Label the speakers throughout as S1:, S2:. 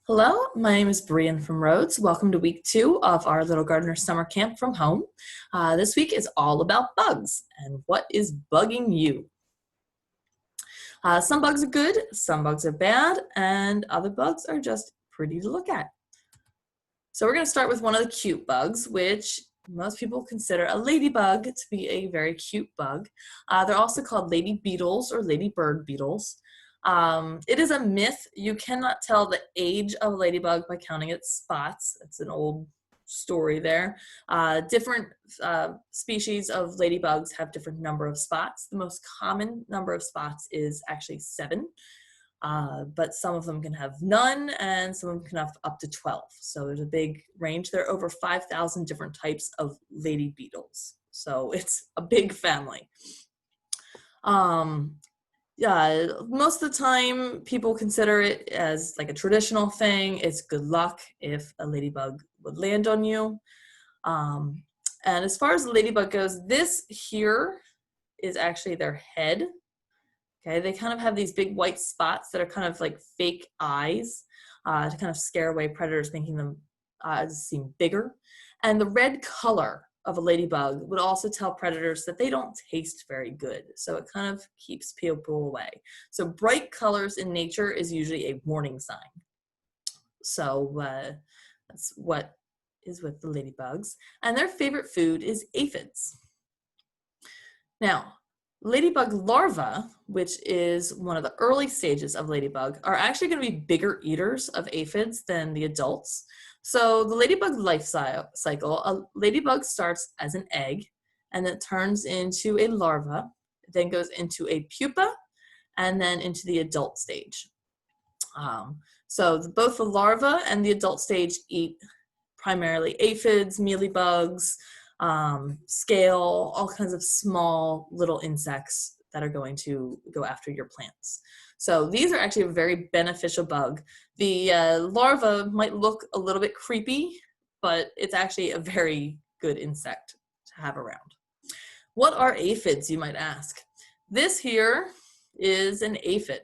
S1: Hello, my name is Brian from Rhodes. Welcome to week 2 of our Little Gardener Summer Camp from home. This week is all about bugs and what is bugging you. Some bugs are good, some bugs are bad, and other bugs are just pretty to look at. So we're going to start with one of the cute bugs, which most people consider a ladybug to be a very cute bug. They're also called lady beetles or ladybird beetles. It is a myth. You cannot tell the age of a ladybug by counting its spots. It's an old story there. Different species of ladybugs have different number of spots. The most common number of spots is actually 7. But some of them can have none, and some of them can have up to 12. So there's a big range. There are over 5,000 different types of lady beetles. So it's a big family. Yeah, most of the time people consider it as like a traditional thing. It's good luck if a ladybug would land on you. And as far as the ladybug goes, this here is actually their head. Okay, they kind of have these big white spots that are kind of like fake eyes to kind of scare away predators, making them seem bigger. And the red color of a ladybug would also tell predators that they don't taste very good. So it kind of keeps people away. So bright colors in nature is usually a warning sign. So that's what is with the ladybugs. And their favorite food is aphids. Now, ladybug larvae, which is one of the early stages of ladybug, are actually going to be bigger eaters of aphids than the adults. So the ladybug life cycle, a ladybug starts as an egg and then turns into a larva, then goes into a pupa, and then into the adult stage. So both the larva and the adult stage eat primarily aphids, mealybugs, scale, all kinds of small little insects that are going to go after your plants. So these are actually a very beneficial bug. The larva might look a little bit creepy, but it's actually a very good insect to have around. What are aphids, you might ask? This here is an aphid.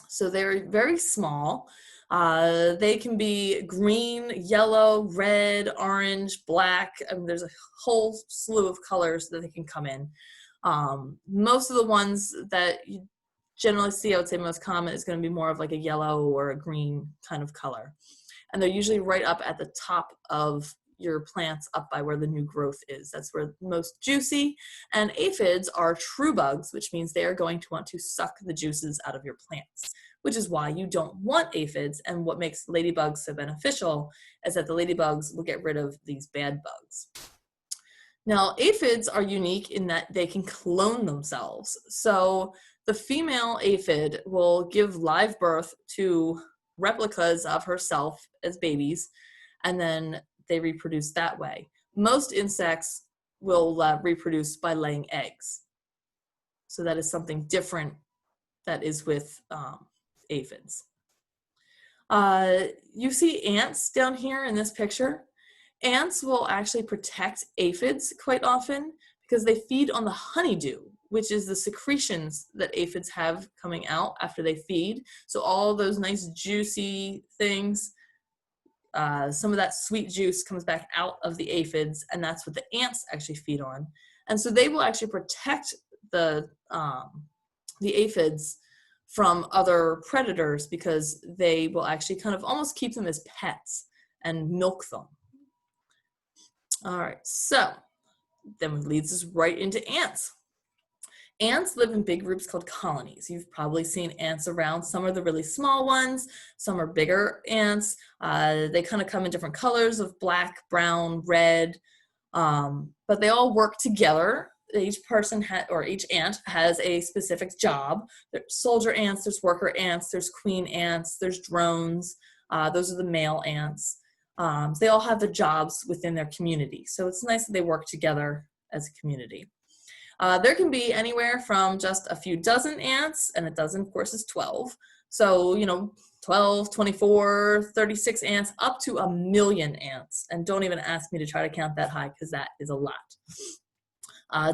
S1: So they're very small. They can be green, yellow, red, orange, black. I mean, there's a whole slew of colors that they can come in. Most of the ones that you generally see, I would say most common, is going to be more of like a yellow or a green kind of color. And they're usually right up at the top of your plants, up by where the new growth is. That's where most juicy. And aphids are true bugs, which means they are going to want to suck the juices out of your plants, which is why you don't want aphids. And what makes ladybugs so beneficial is that the ladybugs will get rid of these bad bugs. Now, aphids are unique in that they can clone themselves. So the female aphid will give live birth to replicas of herself as babies, and then they reproduce that way. Most insects will reproduce by laying eggs. So that is something different that is with aphids. You see ants down here in this picture. Ants will actually protect aphids quite often because they feed on the honeydew, which is the secretions that aphids have coming out after they feed. So all those nice juicy things, some of that sweet juice comes back out of the aphids, and that's what the ants actually feed on. And so they will actually protect the aphids from other predators because they will actually kind of almost keep them as pets and milk them. All right, so then leads us right into ants. Ants live in big groups called colonies. You've probably seen ants around. Some are the really small ones, some are bigger ants. They kind of come in different colors of black, brown, red, but they all work together. Each person or each ant has a specific job. There's soldier ants, there's worker ants, there's queen ants, there's drones. Those are the male ants. They all have their jobs within their community. So it's nice that they work together as a community. There can be anywhere from just a few dozen ants, and a dozen, of course, is 12. So, 12, 24, 36 ants, up to 1 million ants. And don't even ask me to try to count that high because that is a lot.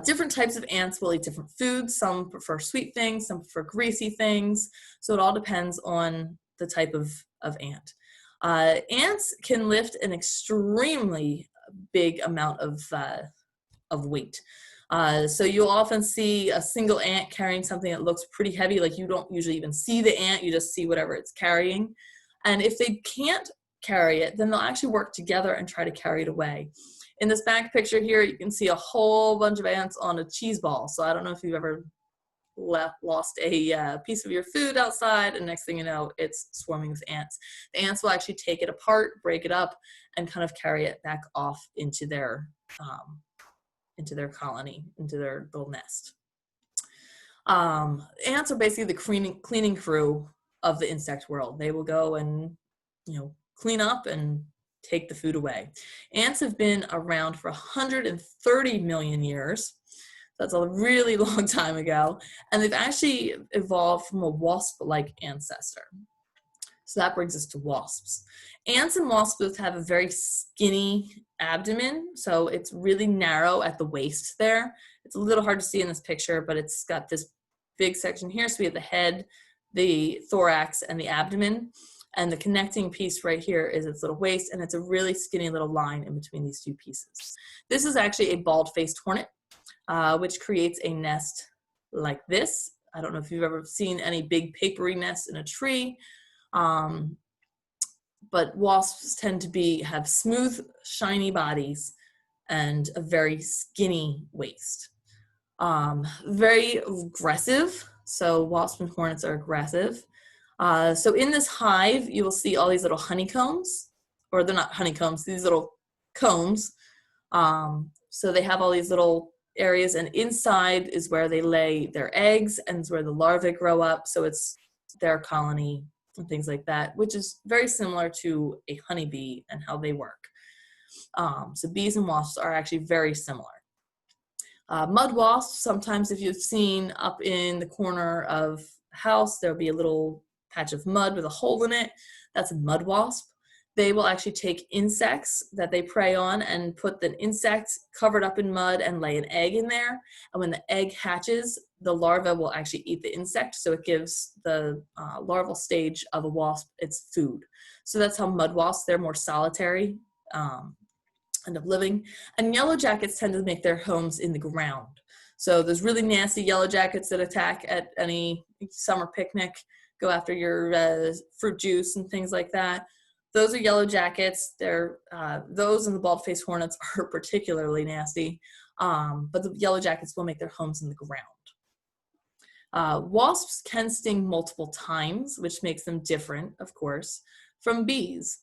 S1: Different types of ants will eat different foods. Some prefer sweet things, some prefer greasy things. So it all depends on the type of ant. Ants can lift an extremely big amount of weight. So you'll often see a single ant carrying something that looks pretty heavy, like you don't usually even see the ant, you just see whatever it's carrying. And if they can't carry it, then they'll actually work together and try to carry it away. In this back picture here, you can see a whole bunch of ants on a cheese ball. So I don't know if you've ever lost a piece of your food outside, and next thing you know, it's swarming with ants. The ants will actually take it apart, break it up, and kind of carry it back off into their colony, into their little nest. Ants are basically the cleaning crew of the insect world. They will go and, clean up and take the food away. Ants have been around for 130 million years. That's a really long time ago. And they've actually evolved from a wasp-like ancestor. So that brings us to wasps. Ants and wasps both have a very skinny abdomen, so it's really narrow at the waist there. It's a little hard to see in this picture, but it's got this big section here. So we have the head, the thorax, and the abdomen. And the connecting piece right here is its little waist, and it's a really skinny little line in between these two pieces. This is actually a bald-faced hornet, which creates a nest like this. I don't know if you've ever seen any big papery nests in a tree, but wasps tend to have smooth, shiny bodies and a very skinny waist. Very aggressive, so wasps and hornets are aggressive. So in this hive, you will see all these little honeycombs, or they're not honeycombs, these little combs. So they have all these little areas, and inside is where they lay their eggs and is where the larvae grow up. So it's their colony and things like that, which is very similar to a honeybee and how they work. So bees and wasps are actually very similar. Mud wasps, sometimes if you've seen up in the corner of a house, there'll be a little patch of mud with a hole in it. That's a mud wasp. They will actually take insects that they prey on and put the insect covered up in mud and lay an egg in there. And when the egg hatches, the larva will actually eat the insect. So it gives the larval stage of a wasp its food. So that's how mud wasps, they're more solitary, end up living. And yellow jackets tend to make their homes in the ground. So there's really nasty yellow jackets that attack at any summer picnic, go after your fruit juice and things like that. Those are yellow jackets. Those and the bald-faced hornets are particularly nasty, but the yellow jackets will make their homes in the ground. Wasps can sting multiple times, which makes them different, of course, from bees.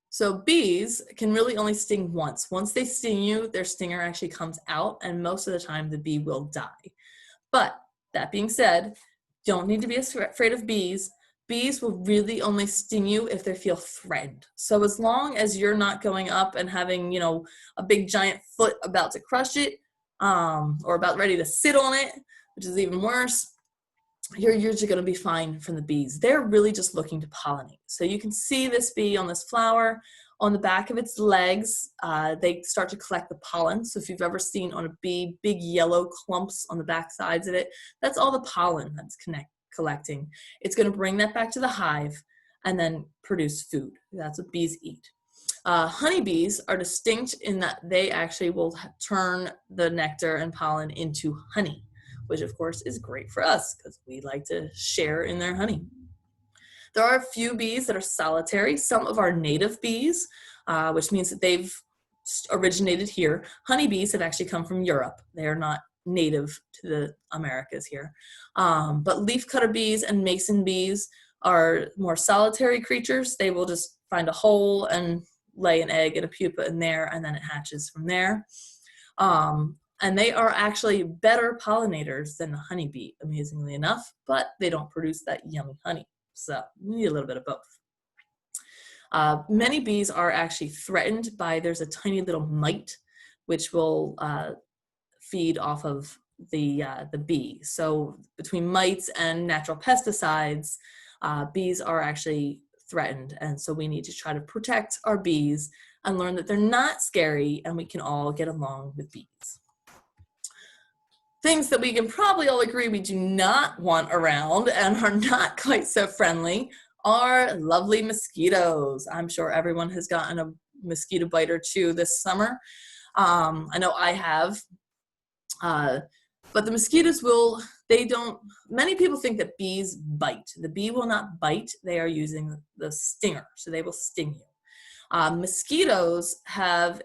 S1: So bees can really only sting once. Once they sting you, their stinger actually comes out, and most of the time the bee will die. But that being said, don't need to be afraid of bees. Bees will really only sting you if they feel threatened. So as long as you're not going up and having, a big giant foot about to crush it, or about ready to sit on it, which is even worse, you're usually going to be fine from the bees. They're really just looking to pollinate. So you can see this bee on this flower. On the back of its legs, they start to collect the pollen. So if you've ever seen on a bee, big yellow clumps on the back sides of it, that's all the pollen that's collecting. It's going to bring that back to the hive and then produce food. That's what bees eat. Honeybees are distinct in that they actually will turn the nectar and pollen into honey, which of course is great for us because we like to share in their honey. There are a few bees that are solitary. Some of our native bees, which means that they've originated here. Honeybees have actually come from Europe. They are not native to the Americas here. But leafcutter bees and mason bees are more solitary creatures. They will just find a hole and lay an egg and a pupa in there, and then it hatches from there. And they are actually better pollinators than the honeybee, amazingly enough, but they don't produce that yummy honey. So you need a little bit of both. Many bees are actually threatened by, there's a tiny little mite, which will feed off of the bee. So between mites and natural pesticides, bees are actually threatened. And so we need to try to protect our bees and learn that they're not scary and we can all get along with bees. Things that we can probably all agree we do not want around and are not quite so friendly are lovely mosquitoes. I'm sure everyone has gotten a mosquito bite or two this summer. I know I have. But the mosquitoes many people think that bees bite. The bee will not bite. They are using the stinger, so they will sting you. Mosquitoes have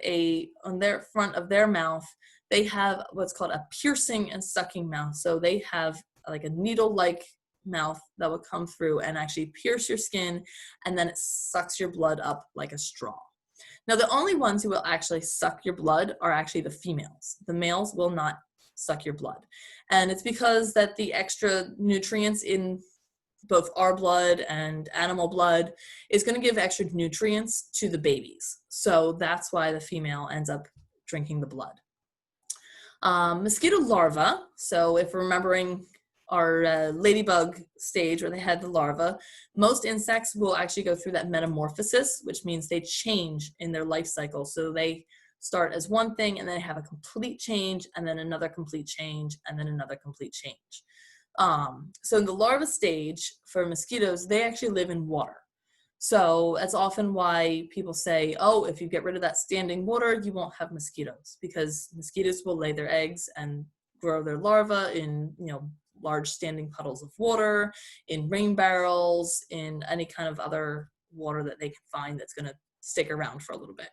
S1: on their front of their mouth, they have what's called a piercing and sucking mouth. So they have like a needle-like mouth that will come through and actually pierce your skin, and then it sucks your blood up like a straw. Now, the only ones who will actually suck your blood are actually the females. The males will not suck your blood. And it's because that the extra nutrients in both our blood and animal blood is going to give extra nutrients to the babies. So that's why the female ends up drinking the blood. Mosquito larvae, so if remembering our ladybug stage where they had the larva, most insects will actually go through that metamorphosis, which means they change in their life cycle. So they start as one thing and then they have a complete change, and then another complete change, and then another complete change. So in the larva stage for mosquitoes, they actually live in water. So that's often why people say, oh, if you get rid of that standing water, you won't have mosquitoes, because mosquitoes will lay their eggs and grow their larvae in, large standing puddles of water, in rain barrels, in any kind of other water that they can find that's going to stick around for a little bit.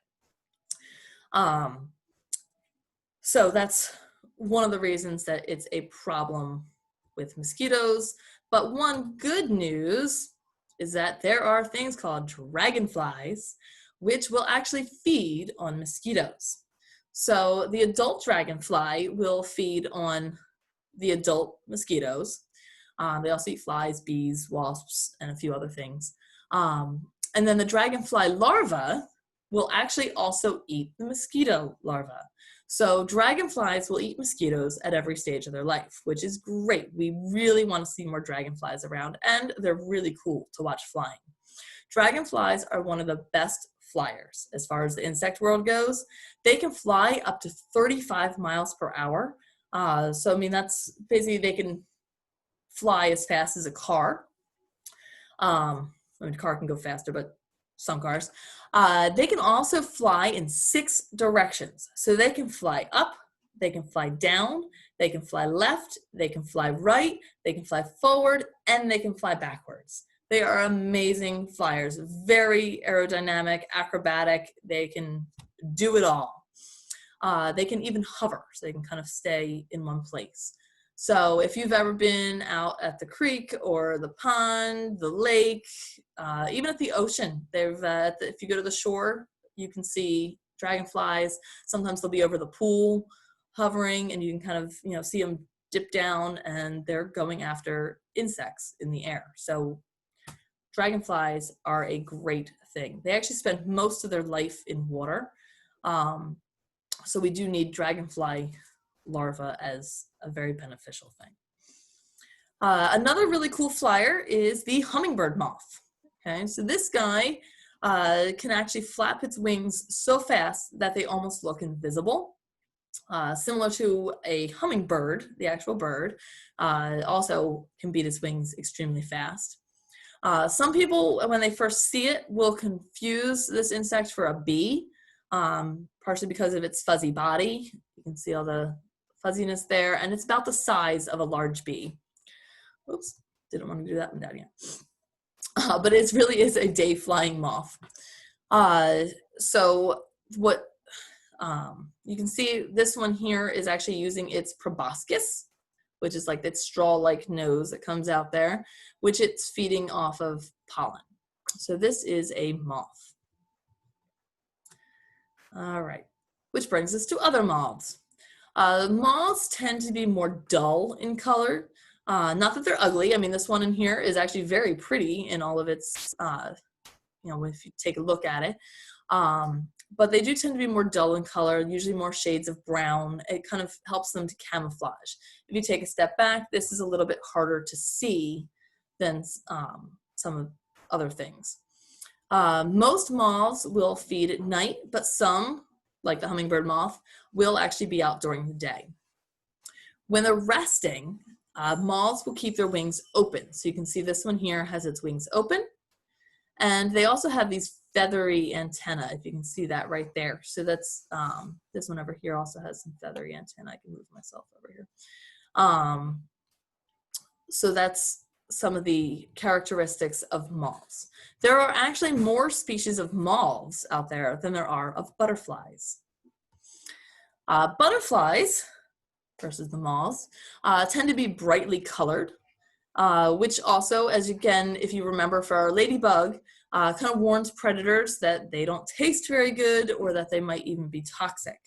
S1: So that's one of the reasons that it's a problem with mosquitoes. But one good news is that there are things called dragonflies, which will actually feed on mosquitoes. So the adult dragonfly will feed on the adult mosquitoes. They also eat flies, bees, wasps, and a few other things. And then the dragonfly larva will actually also eat the mosquito larva. So dragonflies will eat mosquitoes at every stage of their life, which is great. We really want to see more dragonflies around, and they're really cool to watch flying. Dragonflies are one of the best flyers as far as the insect world goes. They can fly up to 35 miles per hour. So, I mean, that's basically they can fly as fast as a car. A car can go faster, but some cars. They can also fly in 6 directions. So they can fly up, they can fly down, they can fly left, they can fly right, they can fly forward, and they can fly backwards. They are amazing flyers, very aerodynamic, acrobatic. They can do it all. They can even hover, so they can kind of stay in one place. So if you've ever been out at the creek or the pond, the lake, even at the ocean, if you go to the shore, you can see dragonflies. Sometimes they'll be over the pool hovering, and you can kind of see them dip down, and they're going after insects in the air. So dragonflies are a great thing. They actually spend most of their life in water. So we do need dragonfly larvae as a very beneficial thing. Another really cool flyer is the hummingbird moth. Okay, so this guy can actually flap its wings so fast that they almost look invisible. Similar to a hummingbird, the actual bird, also can beat its wings extremely fast. Some people, when they first see it, will confuse this insect for a bee, partially because of its fuzzy body. You can see all the fuzziness there, and it's about the size of a large bee. Oops, didn't want to do that one down yet. But it really is a day-flying moth. So what you can see, this one here is actually using its proboscis, which is like that straw-like nose that comes out there, which it's feeding off of pollen. So this is a moth. All right, which brings us to other moths. Moths tend to be more dull in color. Not that they're ugly. I mean, this one in here is actually very pretty in all of its, if you take a look at it. But they do tend to be more dull in color, usually more shades of brown. It kind of helps them to camouflage. If you take a step back, this is a little bit harder to see than some of other things. Most moths will feed at night, but some, like the hummingbird moth, will actually be out during the day. When they're resting, moths will keep their wings open. So you can see this one here has its wings open. And they also have these feathery antennae, if you can see that right there. So that's, this one over here also has some feathery antennae. I can move myself over here. So that's some of the characteristics of moths. There are actually more species of moths out there than there are of butterflies. Butterflies, versus the moths, tend to be brightly colored, which also, as again, if you remember for our ladybug, kind of warns predators that they don't taste very good or that they might even be toxic.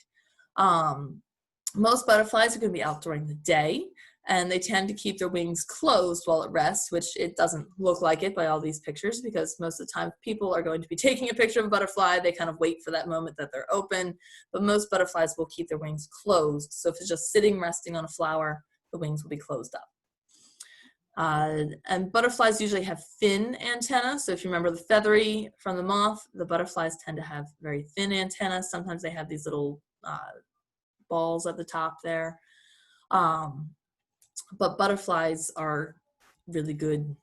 S1: Most butterflies are going to be out during the day, and they tend to keep their wings closed while at rest, which it doesn't look like it by all these pictures, because most of the time if people are going to be taking a picture of a butterfly, they kind of wait for that moment that they're open, but most butterflies will keep their wings closed. So if it's just sitting resting on a flower, the wings will be closed up. And butterflies usually have thin antennae. So if you remember the feathery from the moth, the butterflies tend to have very thin antennae. Sometimes they have these little balls at the top there. But butterflies are really good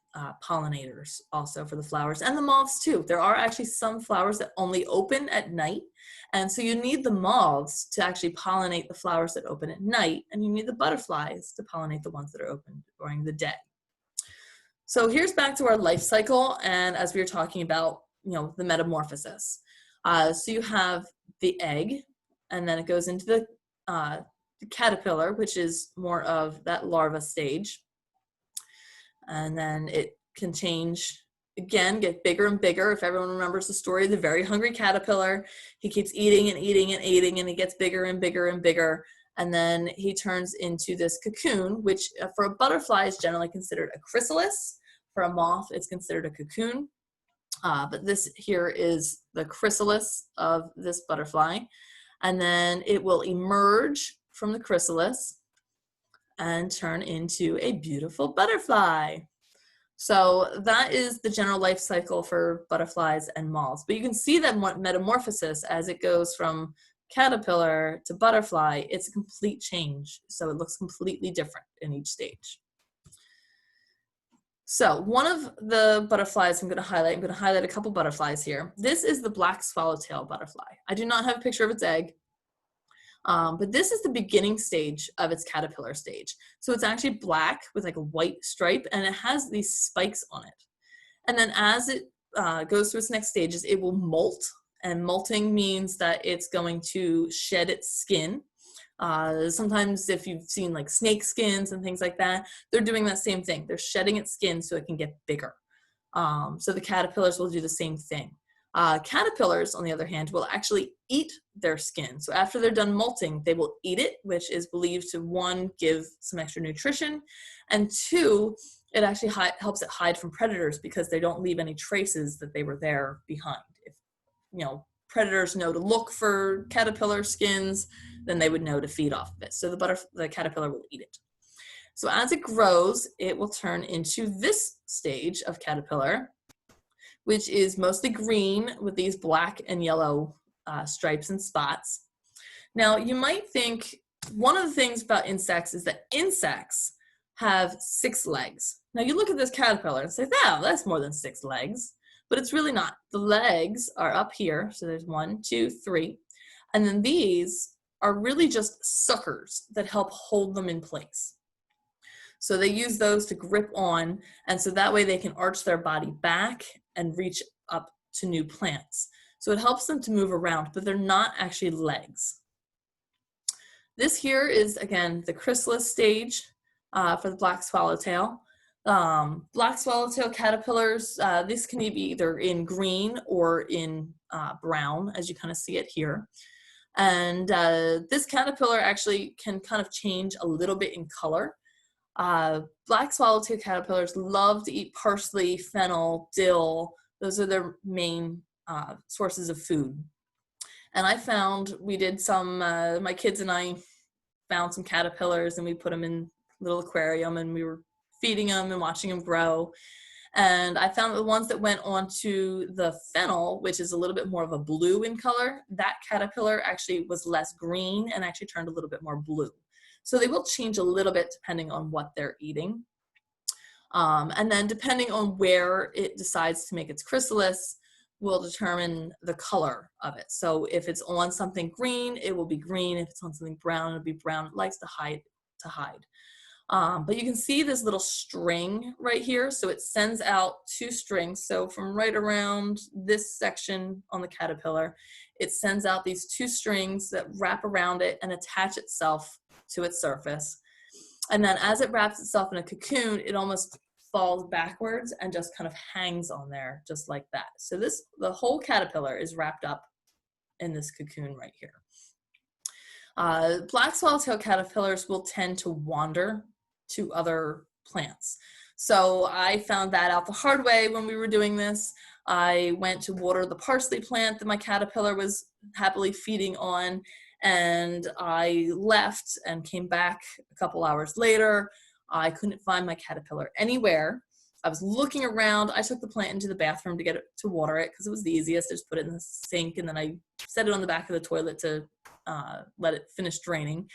S1: pollinators also for the flowers, and the moths too. There are actually some flowers that only open at night, and so you need the moths to actually pollinate the flowers that open at night, and you need the butterflies to pollinate the ones that are open during the day. So here's back to our life cycle, and as we were talking about, the metamorphosis. So you have the egg, and then it goes into the caterpillar, which is more of that larva stage. And then it can change again, get bigger and bigger. If everyone remembers the story of the very hungry caterpillar, he keeps eating and eating and eating, and he gets bigger and bigger and bigger. And then he turns into this cocoon, which for a butterfly is generally considered a chrysalis. For a moth, it's considered a cocoon. But this here is the chrysalis of this butterfly. And then it will emerge from the chrysalis and turn into a beautiful butterfly. So that is the general life cycle for butterflies and moths. But you can see that metamorphosis as it goes from caterpillar to butterfly, it's a complete change. So it looks completely different in each stage. So one of the butterflies I'm going to highlight a couple butterflies here. This is the black swallowtail butterfly. I do not have a picture of its egg. But this is the beginning stage of its caterpillar stage. So it's actually black with like a white stripe, and it has these spikes on it. And then as it goes through its next stages, it will molt. And molting means that it's going to shed its skin. Sometimes if you've seen like snake skins and things like that, they're doing that same thing. They're shedding its skin so it can get bigger. So the caterpillars will do the same thing. Caterpillars, on the other hand, will actually eat their skin. So after they're done molting, they will eat it, which is believed to, one, give some extra nutrition, and two, it actually helps it hide from predators because they don't leave any traces that they were there behind. If predators know to look for caterpillar skins, then they would know to feed off of it. So the caterpillar will eat it. So as it grows, it will turn into this stage of caterpillar, which is mostly green with these black and yellow stripes and spots. Now, you might think one of the things about insects is that insects have 6 legs. Now, you look at this caterpillar and say, "Oh, that's more than 6 legs," but it's really not. The legs are up here, so there's 1, 2, 3, and then these are really just suckers that help hold them in place. So they use those to grip on, and so that way they can arch their body back and reach up to new plants. So it helps them to move around, but they're not actually legs. This here is, again, the chrysalis stage for the black swallowtail. Black swallowtail caterpillars, this can be either in green or in brown, as you kind of see it here. And this caterpillar actually can kind of change a little bit in color. Black swallowtail caterpillars love to eat parsley, fennel, dill. Those are their main sources of food. And we did some, my kids and I found some caterpillars and we put them in a little aquarium and we were feeding them and watching them grow. And I found the ones that went onto the fennel, which is a little bit more of a blue in color, that caterpillar actually was less green and actually turned a little bit more blue. So they will change a little bit depending on what they're eating. And then depending on where it decides to make its chrysalis will determine the color of it. So if it's on something green, it will be green. If it's on something brown, it'll be brown. It likes to hide. But you can see this little string right here. So it sends out two strings. So from right around this section on the caterpillar, it sends out these two strings that wrap around it and attach itself to its surface. And then as it wraps itself in a cocoon, it almost falls backwards and just kind of hangs on there just like that. So the whole caterpillar is wrapped up in this cocoon right here. Black swallowtail caterpillars will tend to wander to other plants. So I found that out the hard way when we were doing this. I went to water the parsley plant that my caterpillar was happily feeding on, and I left and came back a couple hours later. I couldn't find my caterpillar anywhere. I was looking around. I took the plant into the bathroom to get it to water it because it was the easiest. I just put it in the sink, and then I set it on the back of the toilet to let it finish draining.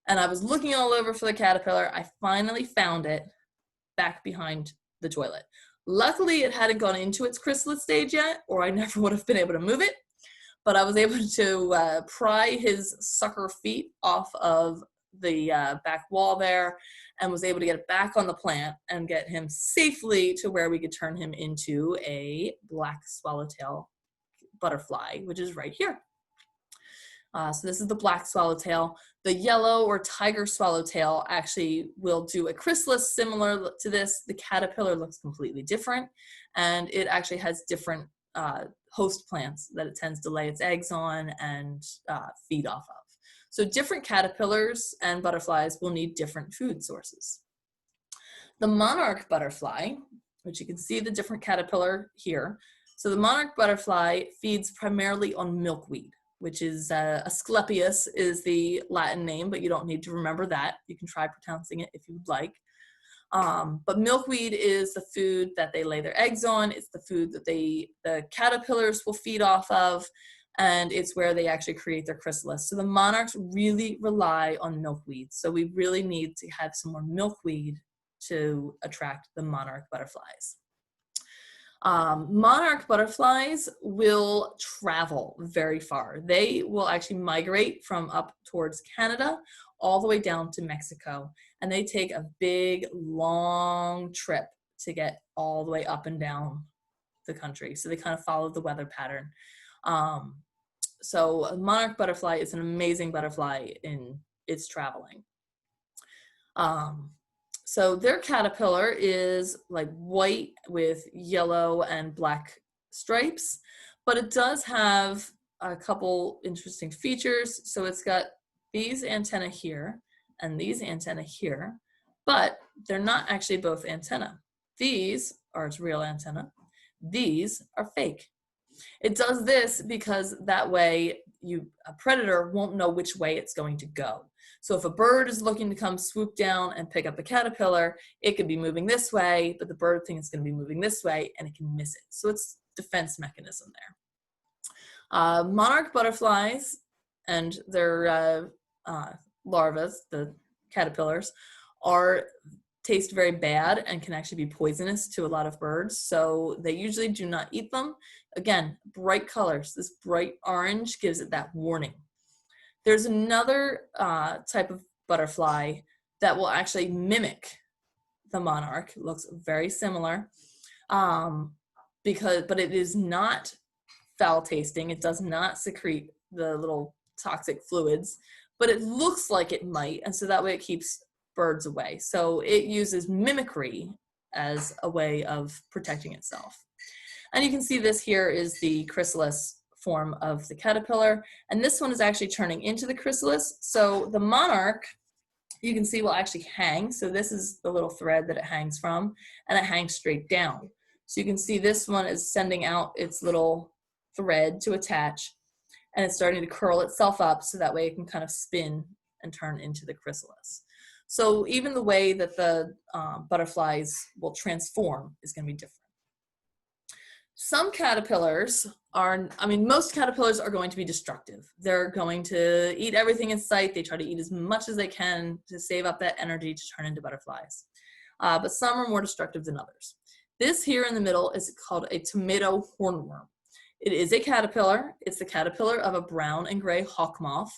S1: And I was looking all over for the caterpillar. I finally found it back behind the toilet. Luckily, it hadn't gone into its chrysalis stage yet, or I never would have been able to move it. But I was able to pry his sucker feet off of the back wall there and was able to get it back on the plant and get him safely to where we could turn him into a black swallowtail butterfly, which is right here. So this is the black swallowtail. The yellow or tiger swallowtail actually will do a chrysalis similar to this. The caterpillar looks completely different, and it actually has different host plants that it tends to lay its eggs on and feed off of. So different caterpillars and butterflies will need different food sources. The monarch butterfly, which you can see the different caterpillar here. So the monarch butterfly feeds primarily on milkweed, which is Asclepias is the Latin name, but you don't need to remember that. You can try pronouncing it if you would like. But milkweed is the food that they lay their eggs on. It's the food that the caterpillars will feed off of, and it's where they actually create their chrysalis. So the monarchs really rely on milkweed. So we really need to have some more milkweed to attract the monarch butterflies. Monarch butterflies will travel very far. They will actually migrate from up towards Canada all the way down to Mexico. And they take a big, long trip to get all the way up and down the country. So they kind of follow the weather pattern. So a monarch butterfly is an amazing butterfly in its traveling. So their caterpillar is like white with yellow and black stripes, but it does have a couple interesting features. So it's got these antennae here and these antennae here, but they're not actually both antennae. These are its real antenna. These are fake. It does this because that way a predator won't know which way it's going to go. So if a bird is looking to come swoop down and pick up the caterpillar, it could be moving this way, but the bird thinks it's going to be moving this way and it can miss it. So it's a defense mechanism there. Monarch butterflies and their larvae, the caterpillars, taste very bad and can actually be poisonous to a lot of birds. So they usually do not eat them. Again, bright colors. This bright orange gives it that warning. There's another type of butterfly that will actually mimic the monarch. It looks very similar, but it is not foul tasting. It does not secrete the little toxic fluids, but it looks like it might, and so that way it keeps birds away. So it uses mimicry as a way of protecting itself. And you can see this here is the chrysalis form of the caterpillar, and this one is actually turning into the chrysalis. So the monarch, you can see, will actually hang. So this is the little thread that it hangs from, and it hangs straight down. So you can see this one is sending out its little thread to attach, and it's starting to curl itself up so that way it can kind of spin and turn into the chrysalis. So even the way that the butterflies will transform is going to be different. Some caterpillars most caterpillars are going to be destructive. They're going to eat everything in sight. They try to eat as much as they can to save up that energy to turn into butterflies. but some are more destructive than others. This here in the middle is called a tomato hornworm. It is a caterpillar. It's the caterpillar of a brown and gray hawk moth.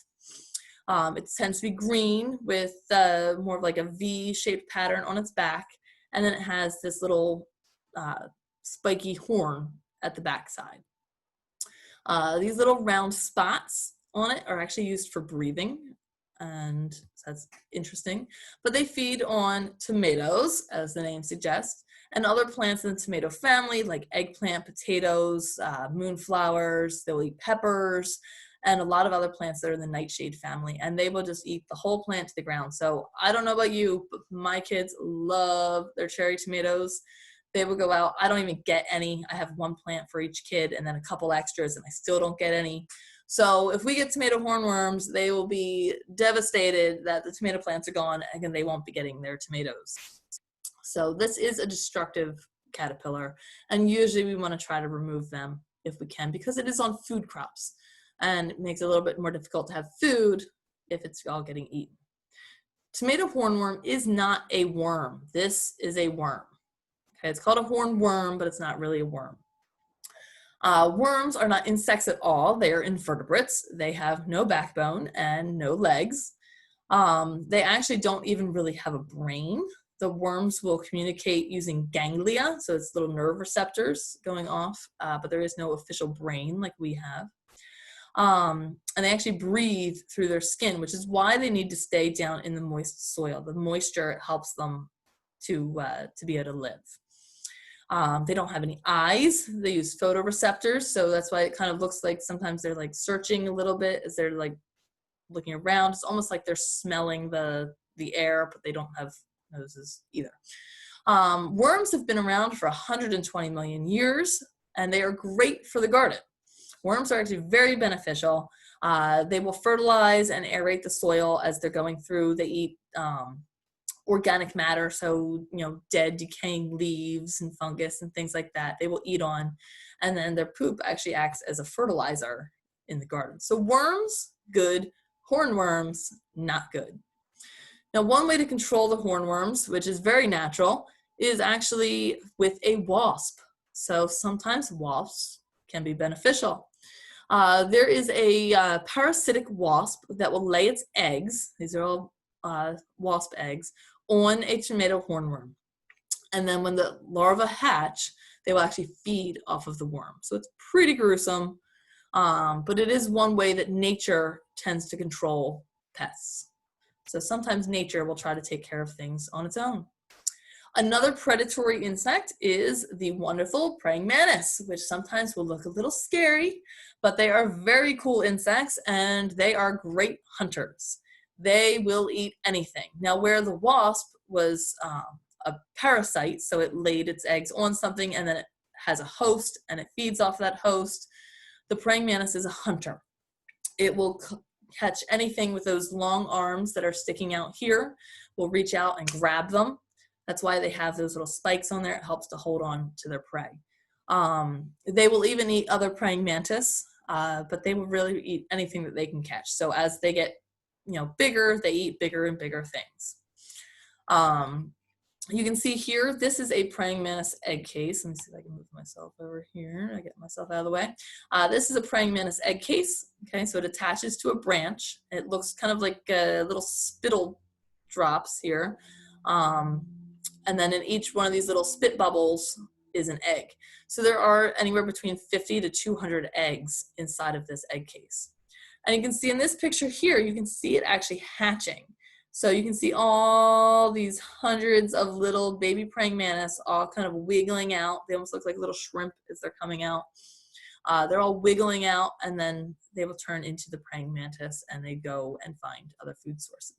S1: It tends to be green with more of like a V-shaped pattern on its back, and then it has this little spiky horn at the back side. These little round spots on it are actually used for breathing, and so that's interesting. But they feed on tomatoes, as the name suggests, and other plants in the tomato family like eggplant, potatoes, moonflowers. They'll eat peppers, and a lot of other plants that are in the nightshade family, and they will just eat the whole plant to the ground. So I don't know about you, but my kids love their cherry tomatoes. They will go out. I don't even get any. I have one plant for each kid and then a couple extras, and I still don't get any. So if we get tomato hornworms, they will be devastated that the tomato plants are gone and they won't be getting their tomatoes. So this is a destructive caterpillar, and usually we want to try to remove them if we can, because it is on food crops, and it makes it a little bit more difficult to have food if it's all getting eaten. Tomato hornworm is not a worm. This is a worm. Okay, it's called a hornworm, but it's not really a worm. Worms are not insects at all. They are invertebrates. They have no backbone and no legs. They actually don't even really have a brain. The worms will communicate using ganglia, so it's little nerve receptors going off, but there is no official brain like we have. And they actually breathe through their skin, which is why they need to stay down in the moist soil. The moisture helps them to be able to live. They don't have any eyes. They use photoreceptors, so that's why it kind of looks like sometimes they're like searching a little bit as they're like looking around. It's almost like they're smelling the air, but they don't have noses either. Worms have been around for 120 million years, and they are great for the garden. Worms are actually very beneficial. They will fertilize and aerate the soil as they're going through. They eat organic matter, so dead decaying leaves and fungus and things like that they will eat on, and then their poop actually acts as a fertilizer in the garden. So worms, good. Hornworms, not good. Now, one way to control the hornworms, which is very natural, is actually with a wasp. So sometimes wasps can be beneficial. There is a parasitic wasp that will lay its eggs, these are all wasp eggs, on a tomato hornworm. And then when the larvae hatch, they will actually feed off of the worm. So it's pretty gruesome, but it is one way that nature tends to control pests. So sometimes nature will try to take care of things on its own. Another predatory insect is the wonderful praying mantis, which sometimes will look a little scary, but they are very cool insects and they are great hunters. They will eat anything. Now, where the wasp was a parasite, so it laid its eggs on something and then it has a host and it feeds off that host, the praying mantis is a hunter. It will catch anything with those long arms that are sticking out here, will reach out and grab them. That's why they have those little spikes on there. It helps to hold on to their prey. They will even eat other praying mantis, but they will really eat anything that they can catch. So as they get bigger, they eat bigger and bigger things. You can see here, this is a praying mantis egg case. Let me see if I can move myself over here. I get myself out of the way. This is a praying mantis egg case. Okay, so it attaches to a branch. It looks kind of like little spittle drops here. And then in each one of these little spit bubbles is an egg. So there are anywhere between 50 to 200 eggs inside of this egg case. And you can see in this picture here, you can see it actually hatching. So you can see all these hundreds of little baby praying mantis all kind of wiggling out. They almost look like little shrimp as they're coming out. They're all wiggling out, and then they will turn into the praying mantis and they go and find other food sources.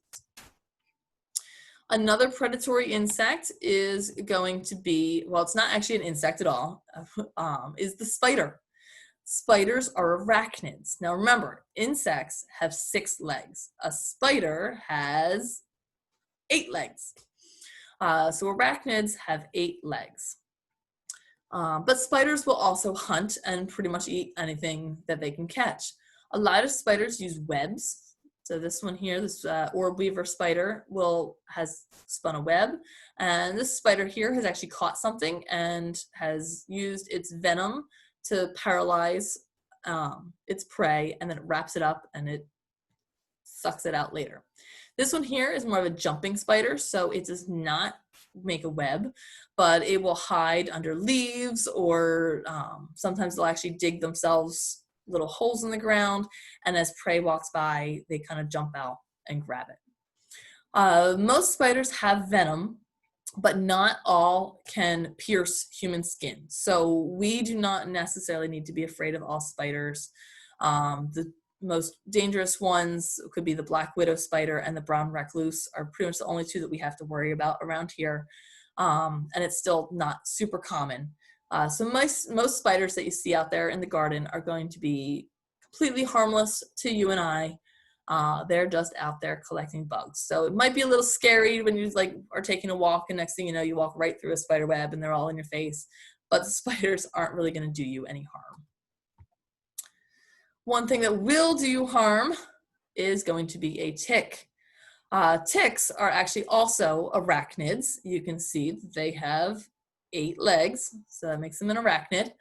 S1: Another predatory insect is going to be, well, it's not actually an insect at all, is the spider. Spiders are arachnids. Now remember, insects have 6 legs. A spider has 8 legs. So arachnids have 8 legs. But spiders will also hunt and pretty much eat anything that they can catch. A lot of spiders use webs. So this one here, this orb weaver spider has spun a web, and this spider here has actually caught something and has used its venom to paralyze its prey, and then it wraps it up and it sucks it out later. This one here is more of a jumping spider, so it does not make a web, but it will hide under leaves, or sometimes they'll actually dig themselves little holes in the ground, and as prey walks by, they kind of jump out and grab it. Most spiders have venom, but not all can pierce human skin. So we do not necessarily need to be afraid of all spiders. The most dangerous ones could be the black widow spider and the brown recluse are pretty much the only two that we have to worry about around here. And it's still not super common. So most spiders that you see out there in the garden are going to be completely harmless to you and I. They're just out there collecting bugs. So it might be a little scary when you are taking a walk, and next thing you know, you walk right through a spider web and they're all in your face. But the spiders aren't really going to do you any harm. One thing that will do you harm is going to be a tick. Ticks are actually also arachnids. You can see that they have 8 legs, so that makes them an arachnid.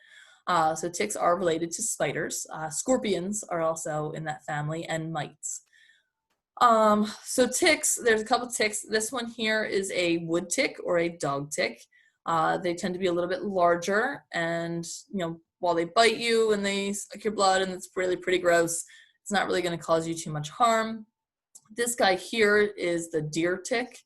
S1: So ticks are related to spiders. Scorpions are also in that family, and mites. So ticks, there's a couple ticks. This one here is a wood tick or a dog tick. They tend to be a little bit larger, and while they bite you and they suck your blood and it's really pretty gross, it's not really going to cause you too much harm. This guy here is the deer tick.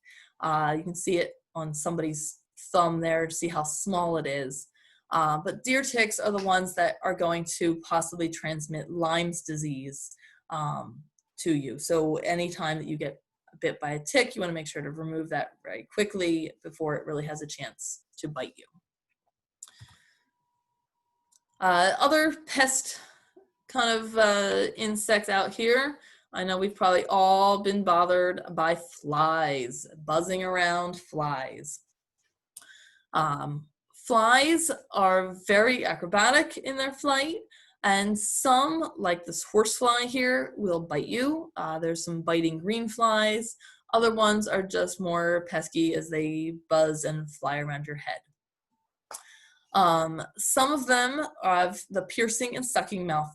S1: You can see it on somebody's thumb there to see how small it is. But deer ticks are the ones that are going to possibly transmit Lyme's disease to you. So anytime that you get bit by a tick, you want to make sure to remove that very quickly before it really has a chance to bite you. Other pest kind of insects out here. I know we've probably all been bothered by flies, buzzing around flies. Flies are very acrobatic in their flight, and some, like this horsefly here, will bite you. There's some biting green flies. Other ones are just more pesky as they buzz and fly around your head. Some of them have the piercing and sucking mouth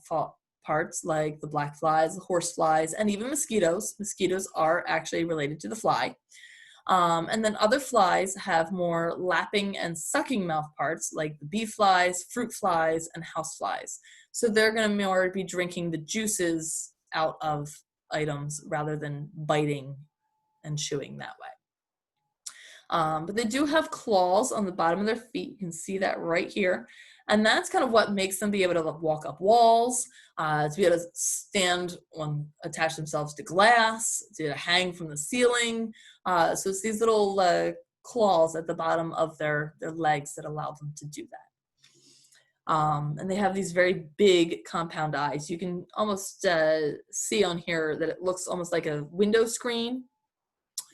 S1: parts, like the black flies, the horse flies, and even mosquitoes. Mosquitoes are actually related to the fly. And then other flies have more lapping and sucking mouth parts, like the bee flies, fruit flies, and house flies. So they're going to more be drinking the juices out of items rather than biting and chewing that way. But they do have claws on the bottom of their feet. You can see that right here. And that's kind of what makes them be able to walk up walls, to be able to attach themselves to glass, to hang from the ceiling. So it's these little claws at the bottom of their legs that allow them to do that. And they have these very big compound eyes. You can almost see on here that it looks almost like a window screen.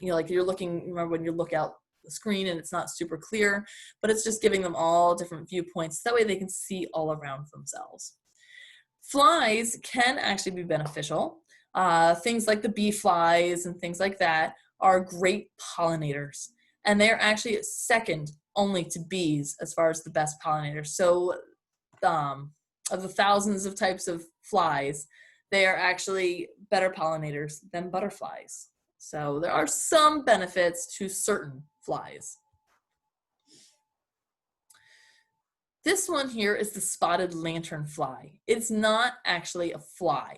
S1: Like you're looking, remember when you look out the screen and it's not super clear, but it's just giving them all different viewpoints. That way they can see all around themselves. Flies can actually be beneficial. Things like the bee flies and things like that are great pollinators. And they're actually second only to bees as far as the best pollinators. So of the thousands of types of flies, they are actually better pollinators than butterflies. So there are some benefits to certain flies. This one here is the spotted lanternfly. It's not actually a fly.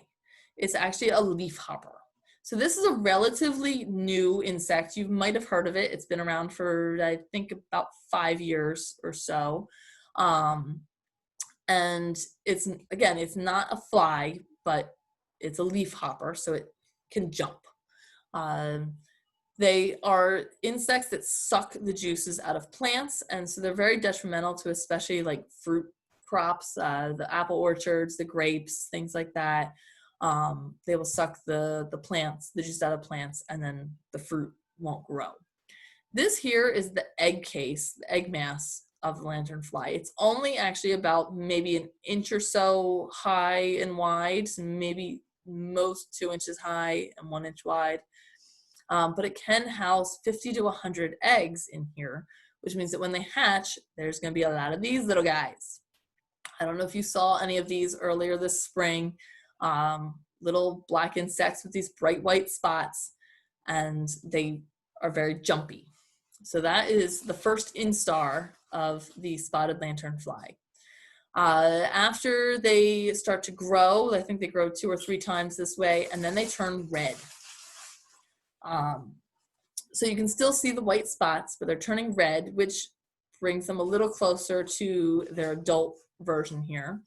S1: It's actually a leafhopper. So this is a relatively new insect. You might have heard of it. It's been around for, I think, about 5 years or so. And it's not a fly, but it's a leafhopper, so it can jump. They are insects that suck the juices out of plants, and so they're very detrimental to especially like fruit crops, the apple orchards, the grapes, things like that. They will suck the juice out of plants, and then the fruit won't grow. This here is the egg case, the egg mass of the lanternfly. It's only actually about maybe an inch or so high and wide, so maybe most 2 inches high and 1 inch wide. But it can house 50 to 100 eggs in here, which means that when they hatch, there's going to be a lot of these little guys. I don't know if you saw any of these earlier this spring, little black insects with these bright white spots, and they are very jumpy. So that is the first instar of the spotted lanternfly. After they start to grow, I think they grow 2 or 3 times this way, and then they turn red. So you can still see the white spots, but they're turning red, which brings them a little closer to their adult version here.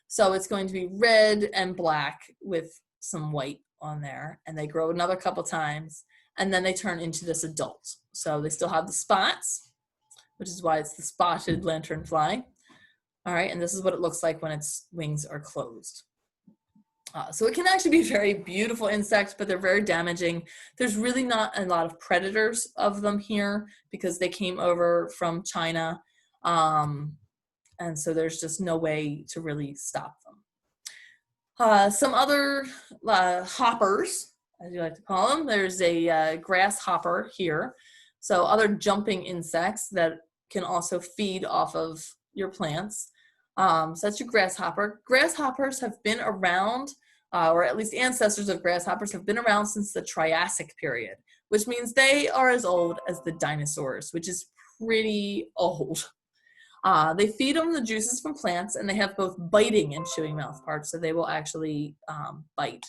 S1: So it's going to be red and black with some white on there, and they grow another couple times, and then they turn into this adult. So they still have the spots, which is why it's the spotted lanternfly. All right, and this is what it looks like when its wings are closed. So it can actually be a very beautiful insect, but they're very damaging. There's really not a lot of predators of them here because they came over from China. And so there's just no way to really stop them. Some other hoppers, as you like to call them, there's a grasshopper here. So other jumping insects that can also feed off of your plants. So that's your grasshopper. Grasshoppers have been around, or at least ancestors of grasshoppers have been around since the Triassic period, which means they are as old as the dinosaurs, which is pretty old. They feed on the juices from plants, and they have both biting and chewing mouth parts, so they will actually bite.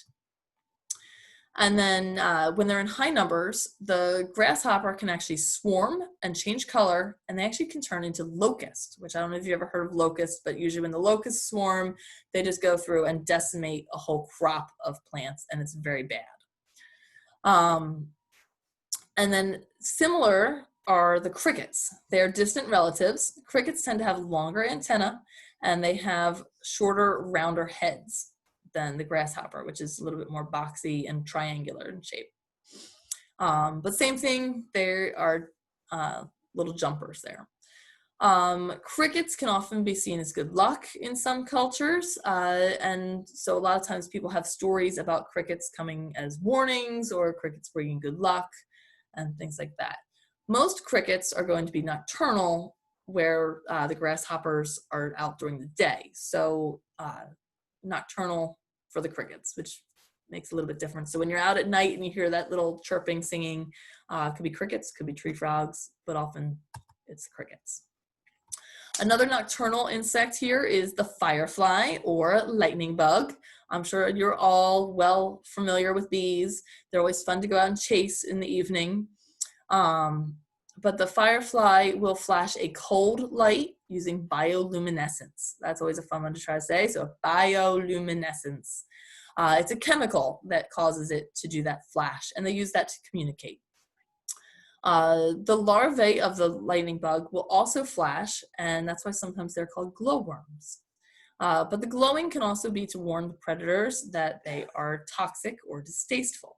S1: And then when they're in high numbers, the grasshopper can actually swarm and change color, and they actually can turn into locusts, which I don't know if you ever heard of locusts, but usually when the locusts swarm, they just go through and decimate a whole crop of plants, and it's very bad. And then similar are the crickets. They're distant relatives. Crickets tend to have longer antennae, and they have shorter, rounder heads than the grasshopper, which is a little bit more boxy and triangular in shape. But same thing, there are little jumpers there. Crickets can often be seen as good luck in some cultures, and so a lot of times people have stories about crickets coming as warnings or crickets bringing good luck and things like that. Most crickets are going to be nocturnal, where the grasshoppers are out during the day. So nocturnal for the crickets, which makes a little bit different. So when you're out at night and you hear that little chirping, singing, could be crickets, could be tree frogs, but often it's crickets. Another nocturnal insect here is the firefly or lightning bug. I'm sure you're all well familiar with these. They're always fun to go out and chase in the evening. But the firefly will flash a cold light using bioluminescence. That's always a fun one to try to say. So bioluminescence. It's a chemical that causes it to do that flash, and they use that to communicate. The larvae of the lightning bug will also flash, and that's why sometimes they're called glowworms. But the glowing can also be to warn predators that they are toxic or distasteful.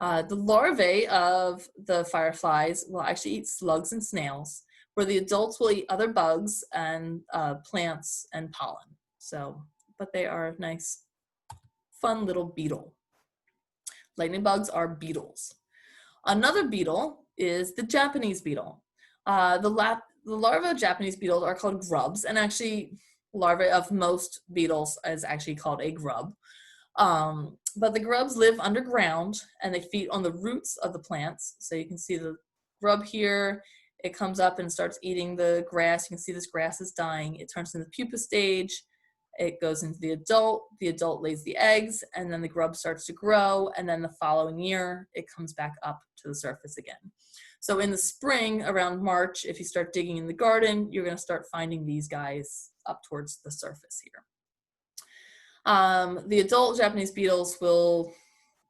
S1: The larvae of the fireflies will actually eat slugs and snails, where the adults will eat other bugs and plants and pollen. So, but they are a nice, fun little beetle. Lightning bugs are beetles. Another beetle is the Japanese beetle. The larvae of Japanese beetles are called grubs, and actually larvae of most beetles is actually called a grub. But the grubs live underground, and they feed on the roots of the plants. So you can see the grub here. It comes up and starts eating the grass. You can see this grass is dying. It turns into the pupa stage. It goes into the adult lays the eggs, and then the grub starts to grow, and then the following year, it comes back up to the surface again. So in the spring, around March, if you start digging in the garden, you're gonna start finding these guys up towards the surface here. The adult Japanese beetles will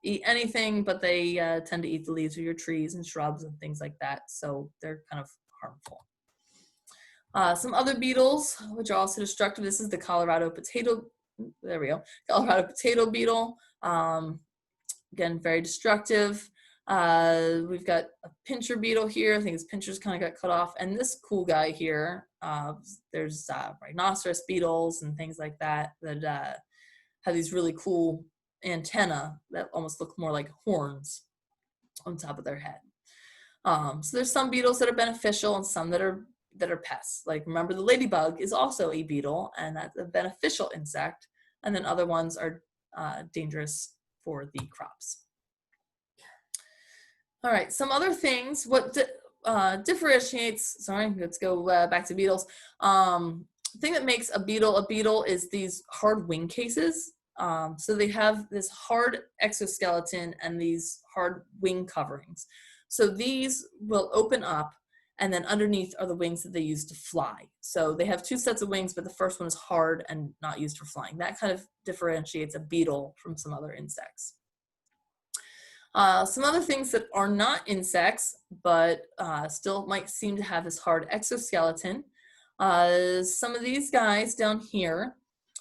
S1: eat anything, but they tend to eat the leaves of your trees and shrubs and things like that, so they're kind of harmful. Some other beetles, which are also destructive, this is the Colorado potato, Colorado potato beetle. Again, very destructive. We've got a pincher beetle here. I think his pinchers kind of got cut off. And this cool guy here, there's rhinoceros beetles and things like that that have these really cool antenna that almost look more like horns on top of their head. So there's some beetles that are beneficial and some that are pests. Like, remember, the ladybug is also a beetle, and that's a beneficial insect. And then other ones are dangerous for the crops. All right, some other things. What differentiates, sorry, let's go back to beetles. The thing that makes a beetle is these hard wing cases. So they have this hard exoskeleton and these hard wing coverings. So these will open up, and then underneath are the wings that they use to fly. So they have two sets of wings, but the first one is hard and not used for flying. That kind of differentiates a beetle from some other insects. Some other things that are not insects, but still might seem to have this hard exoskeleton. Some of these guys down here,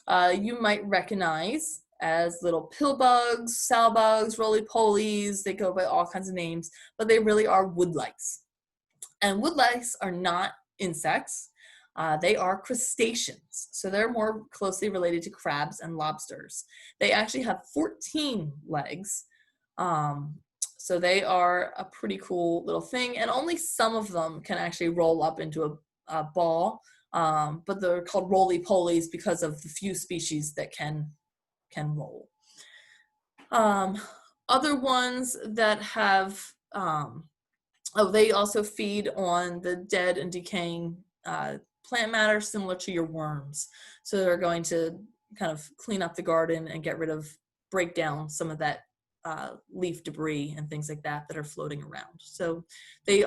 S1: you might recognize as little pill bugs, sow bugs, roly-polies. They go by all kinds of names, but they really are wood lice. And wood lice are not insects. They are crustaceans. So they're more closely related to crabs and lobsters. They actually have 14 legs. So they are a pretty cool little thing, and only some of them can actually roll up into a ball, but they're called roly-polies because of the few species that can roll. Other ones that have, they also feed on the dead and decaying plant matter, similar to your worms. So they're going to kind of clean up the garden and break down some of that leaf debris and things like that are floating around. So they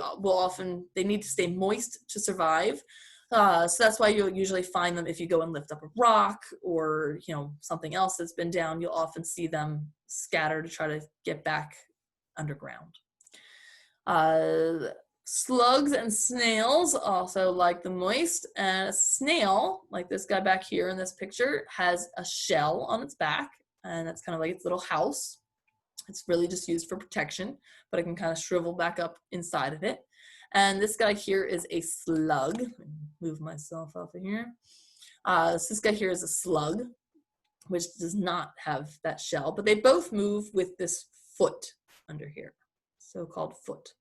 S1: need to stay moist to survive. So that's why you'll usually find them if you go and lift up a rock or, something else that's been down. You'll often see them scatter to try to get back underground. Slugs and snails also like the moist, and a snail, like this guy back here in this picture, has a shell on its back, and that's kind of like its little house. It's really just used for protection, but it can kind of shrivel back up inside of it. And this guy here is a slug. Move myself off of here. So this guy here is a slug, which does not have that shell, but they both move with this foot under here, so-called foot.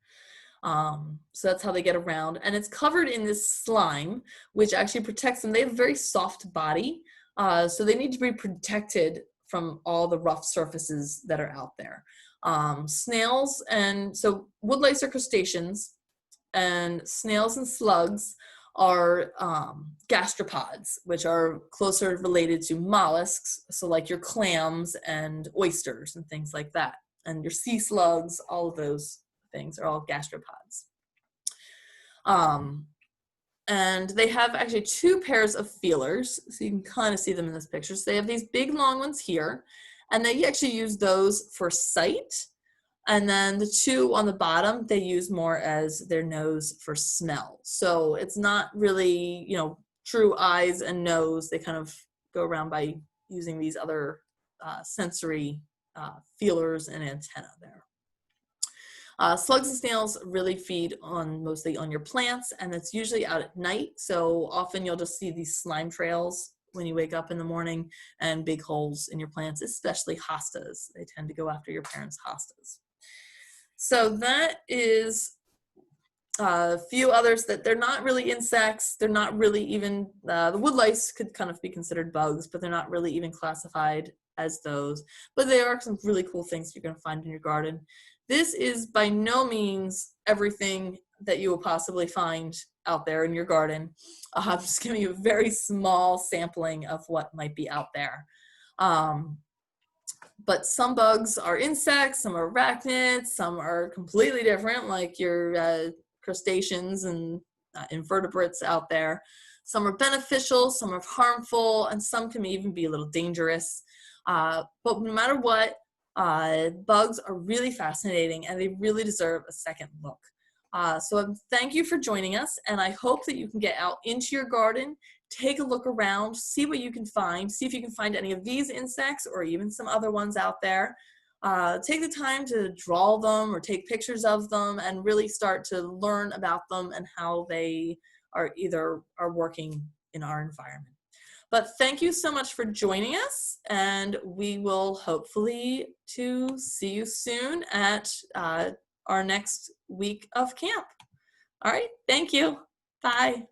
S1: So that's how they get around, and it's covered in this slime, which actually protects them. They have a very soft body, so they need to be protected from all the rough surfaces that are out there. Snails so wood lice are crustaceans, and snails and slugs are gastropods, which are closer related to mollusks, so like your clams and oysters and things like that. And your sea slugs, all of those things are all gastropods. And they have actually two pairs of feelers, so you can kind of see them in this picture. So they have these big long ones here, and they actually use those for sight. And then the two on the bottom, they use more as their nose for smell. So it's not really, true eyes and nose. They kind of go around by using these other sensory feelers and antenna there. Slugs and snails really feed mostly on your plants, and it's usually out at night. So often you'll just see these slime trails when you wake up in the morning, and big holes in your plants, especially hostas. They tend to go after your parents' hostas. So that is a few others that they're not really insects. They're not really even, the wood lice could kind of be considered bugs, but they're not really even classified as those. But they are some really cool things you're going to find in your garden. This is by no means everything that you will possibly find out there in your garden. I'm just giving you a very small sampling of what might be out there. But some bugs are insects, some are arachnids, some are completely different, like your crustaceans and invertebrates out there. Some are beneficial, some are harmful, and some can even be a little dangerous. But no matter what, bugs are really fascinating, and they really deserve a second look. So thank you for joining us, and I hope that you can get out into your garden, take a look around, see what you can find, see if you can find any of these insects or even some other ones out there. Take the time to draw them or take pictures of them and really start to learn about them and how they are working in our environment. But thank you so much for joining us, and we will hopefully to see you soon at our next week of camp. All right, thank you. Bye.